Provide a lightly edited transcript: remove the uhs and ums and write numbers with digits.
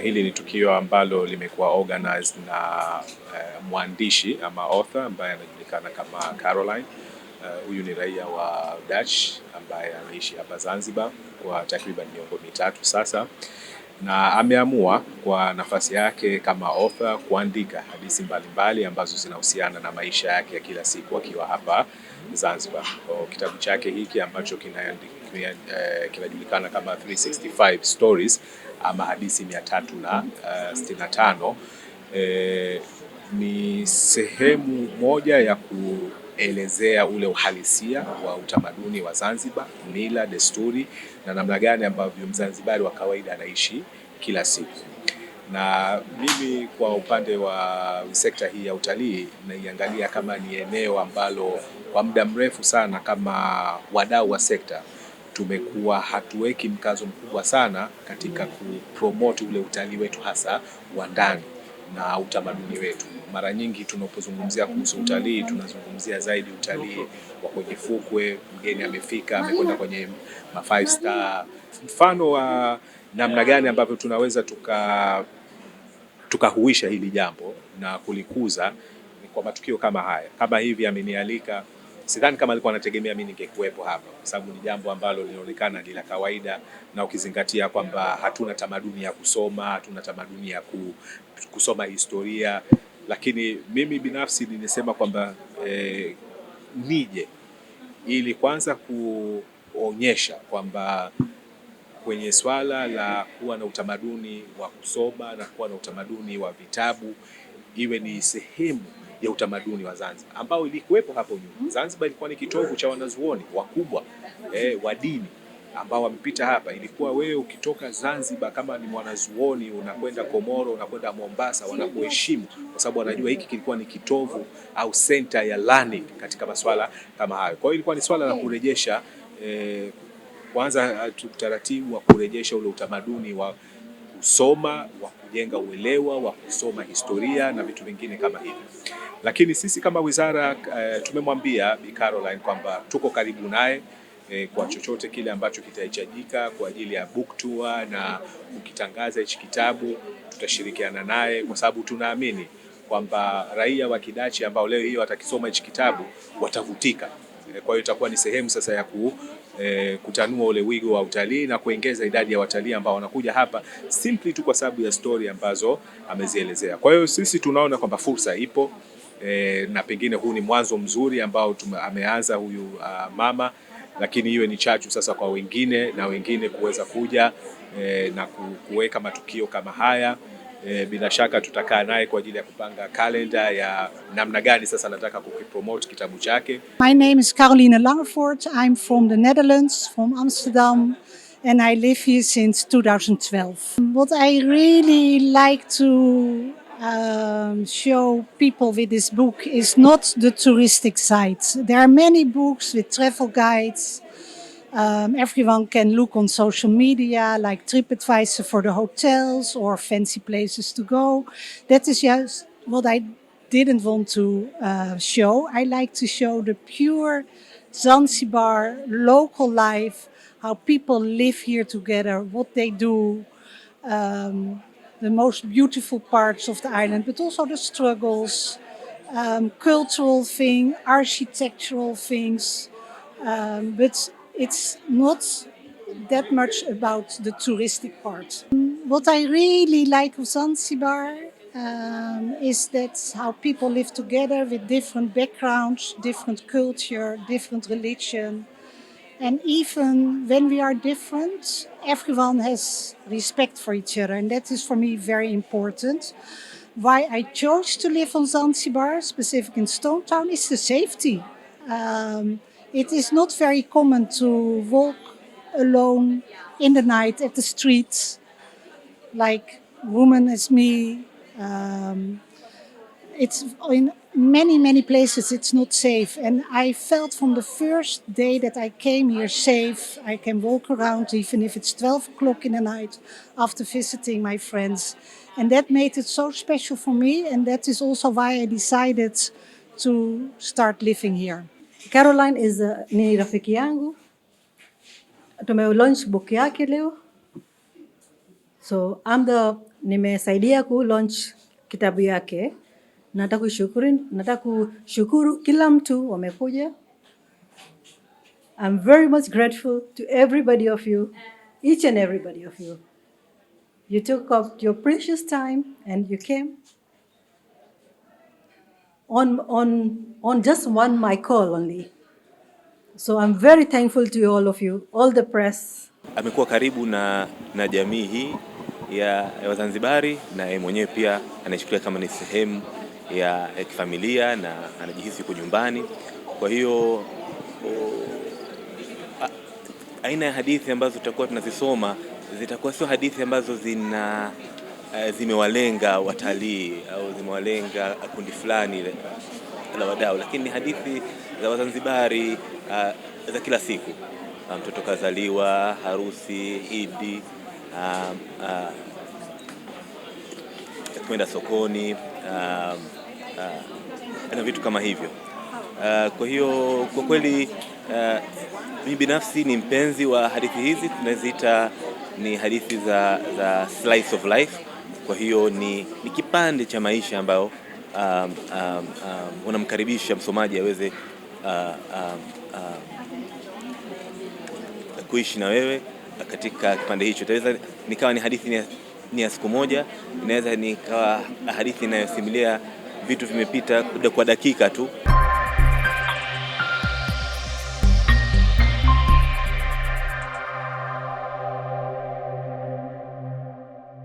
Hili ni tukio ambalo limekuwa organized na mwandishi ama author ambaye anajulikana kama Caroline. Huyu ni raia wa Dutch ambaye anaishi hapa Zanzibar kwa takriban miongo mitatu sasa, na ameamua kwa nafasi yake kama author kuandika hadithi mbalimbali ambazo zinahusiana na maisha yake ya kila siku akiwa hapa Zanzibar. Kwa kitabu chake hiki ambacho kinajulikana kama 365 Stories ama hadithi 365 ni sehemu moja ya kuelezea ule uhalisia wa utamaduni wa Zanzibar, mila, desturi na namna gani ambavyo Mzanzibari wa kawaida anaishi kila siku. Na mimi kwa upande wa sekta hii ya utalii naiangalia kama ni eneo ambalo kwa muda mrefu sana kama wadau wa sekta tumekuwa hatuweki mkazo mkubwa sana katika kupromote ule utalii wetu hasa wa ndani na utamaduni wetu. Mara nyingi tunapozungumzia kuhusu utalii tunazungumzia zaidi utalii wa kwenye fukwe, mgeni amefika amekwenda kwenye ma 5 star. Mfano wa namna gani ambavyo tunaweza tukahuisha hili jambo na kulikuza ni kwa matukio kama haya. Kama hivi amenialika, sidhani kama alikuwa anategemea mimi ningekuwepo hapa, kwa sababu ni jambo ambalo linaonekana ni la kawaida, na ukizingatia kwamba hatuna tamaduni ya kusoma, hatuna tamaduni ya kusoma historia. Lakini mimi binafsi nilisema kwamba nije ili kwanza kuonyesha kwamba kwenye swala la kuwa na utamaduni wa kusoma na kuwa na utamaduni wa vitabu iwe ni sehemu ya utamaduni wa Zanzibar ambao ilikuwepo hapo nyuma. Zanzibar ilikuwa ni kitovu cha wanazuoni wakubwa wa dini ambao wamepita hapa. Ilikuwa wewe ukitoka Zanzibar kama ni mwanazuoni unakwenda Komoro, unakwenda Mombasa, wanakuheshimu kwa sababu wanajua hiki kilikuwa ni kitovu au center ya learning katika masuala kama hayo. Kwa hiyo ilikuwa ni swala la kurejesha kwanza utaratibu wa kurejesha ule utamaduni wa kusoma, wa kujenga uelewa, wa kusoma historia na vitu vingine kama hivyo. Lakini sisi kama wizara tumemwambia Bi Caroline kwamba tuko karibu naye kwa chochote kile ambacho kitahitajika kwa ajili ya book tour na ukitangaza hichi kitabu tutashirikiana naye, kwa sababu tunaamini kwamba raia wa Kidachi ambao leo hii watakisoma hichi kitabu watavutika. Kwa hiyo itakuwa ni sehemu sasa ya kutanua ule wigo wa utalii na kuongeza idadi ya watalii ambao wanakuja hapa simply tu kwa sababu ya story ambazo amezielezea. Kwa hiyo sisi tunaona kwamba fursa ipo na pengine huu ni mwanzo mzuri ambao ameanza huyu mama, lakini iwe ni chachu sasa kwa wengine na wengine kuweza kuja na kuweka matukio kama haya. Bila shaka tutakaa naye kwa ajili ya kupanga kalenda ya namna gani sasa nataka kukipromote kitabu chake. My name is Caroline Langevoort. I'm from the Netherlands, from Amsterdam, and I live here since 2012. What I really like to show people with this book is not the touristic side. There are many books with travel guides. Everyone can look on social media like TripAdvisor for the hotels or fancy places to go. That is just what I didn't want to show. I like to show the pure Zanzibar local life, how people live here together, what they do, the most beautiful parts of the island, but also the struggles, cultural things, architectural things, but it's not that much about the touristic part. What I really like of Zanzibar is that how people live together with different backgrounds, different culture, different religion. And even when we are different, everyone has respect for each other. And that is for me very important. Why I chose to live on Zanzibar, specific in Stone Town, is the safety. It is not very common to walk alone in the night at the streets, like women as me. It's in many places it's not safe, and I felt from the first day that I came here safe. I can walk around even if it's 12 o'clock in the night after visiting my friends, and that made it so special for me, and that is also why I decided to start living here. Caroline ni rafiki yangu. Tumelaunch book yake leo. So I'm the nimesaidia ku launch kitabu yake. Nataka kushukuru kila mtu wamekuja. I'm very much grateful to everybody of you, each and everybody of you. You took up your precious time and you came on just one my call only. So I'm very thankful to all of you, all the press. Amekuwa karibu na jamii hii ya Wazanzibari, na yeye mwenyewe pia anachukulia kama ni sehemu ya kifamilia na anajihisi yuko nyumbani. Kwa hiyo aina ya hadithi ambazo tutakuwa tunazisoma zitakuwa sio hadithi ambazo zimewalenga watalii au zimewalenga kundi fulani la wadau, lakini ni hadithi za Wazanzibari za kila siku. Mtoto kazaliwa, harusi, Idi, kwenda sokoni na vitu kama hivyo. Kwa hiyo kwa kweli mimi binafsi ni mpenzi wa hadithi hizi. Tunaziita ni hadithi za slice of life. Kwa hiyo ni kipande cha maisha ambayo unamkaribisha msomaji aweze kuishi na wewe katika kipande hicho. Inaweza nikawa ni hadithi ni ya siku moja, inaweza nikawa hadithi inayosimulia vitu vimepita kwa dakika tu.